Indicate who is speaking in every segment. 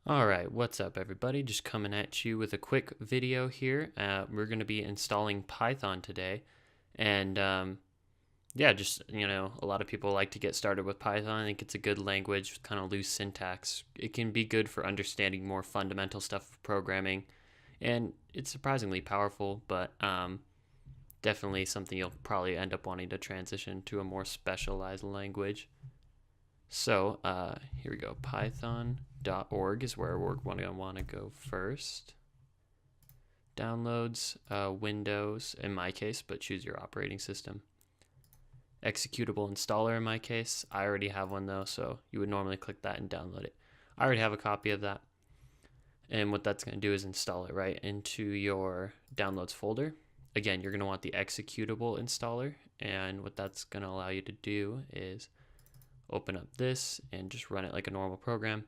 Speaker 1: Alright, what's up everybody? Just coming at you with a quick video here. We're going to be installing Python today. And yeah, just, a lot of people like to get started with Python. I think it's a good language with kind of loose syntax. It can be good for understanding more fundamental stuff of programming. And it's surprisingly powerful, but definitely something you'll probably end up wanting to transition to a more specialized language. So here we go. Python.org is where we're going to want to go first. Downloads, Windows in my case, but choose your operating system. Executable installer in my case. I already have one though, so you would normally click that and download it. I already have a copy of that. And what that's going to do is install it right into your downloads folder. Again, you're going to want the executable installer, and what that's going to allow you to do is open up this and just run it like a normal program.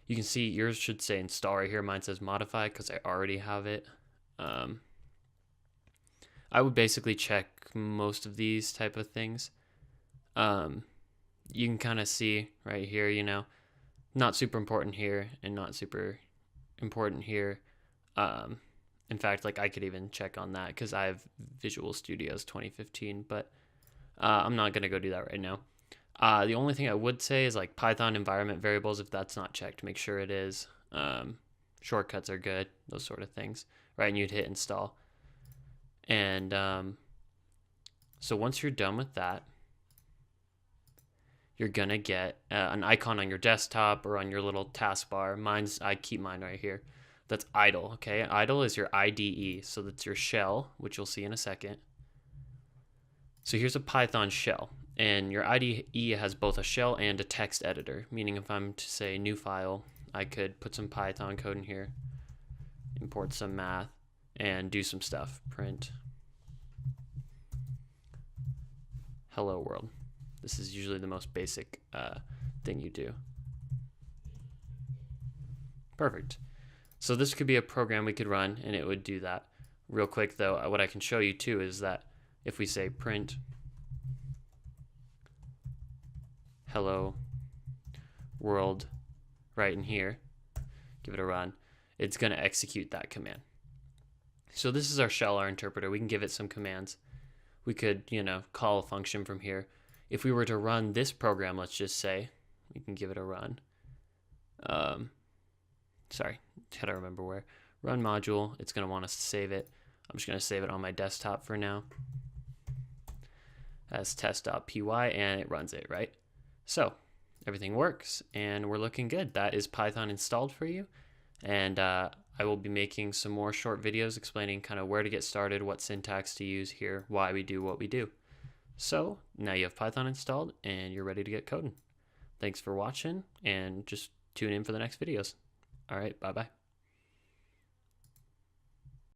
Speaker 1: You can see yours should say install right here. Mine says modify because I already have it. I would basically check most of these type of things. You can kind of see right here, not super important here and not super important here. In fact, like I could even check on that because I have Visual Studio's 2015, but I'm not going to go do that right now. The only thing I would say is like Python environment variables, if that's not checked, make sure it is. Shortcuts are good, those sort of things, right? And you'd hit install. And so once you're done with that, you're going to get an icon on your desktop or on your little taskbar. I keep mine right here. That's idle, okay? Idle is your IDE, so that's your shell, which you'll see in a second. So here's a Python shell. And your IDE has both a shell and a text editor, meaning if I'm to say new file, I could put some Python code in here, import some math, and do some stuff. Print hello world. This is usually the most basic thing you do. Perfect. So this could be a program we could run, and it would do that. Real quick, though, what I can show you, too, is that if we say print hello world right in here, give it a run, it's going to execute that command. So this is our shell, our interpreter. We can give it some commands. We could, call a function from here. If we were to run this program, let's just say, we can give it a run. Sorry, gotta remember where. Run module, it's going to want us to save it. I'm just going to save it on my desktop for now as test.py, and it runs it, right? So everything works and we're looking good. That is Python installed for you. And I will be making some more short videos explaining kind of where to get started, what syntax to use here, why we do what we do. So now you have Python installed and you're ready to get coding. Thanks for watching, and just tune in for the next videos. All right, bye-bye.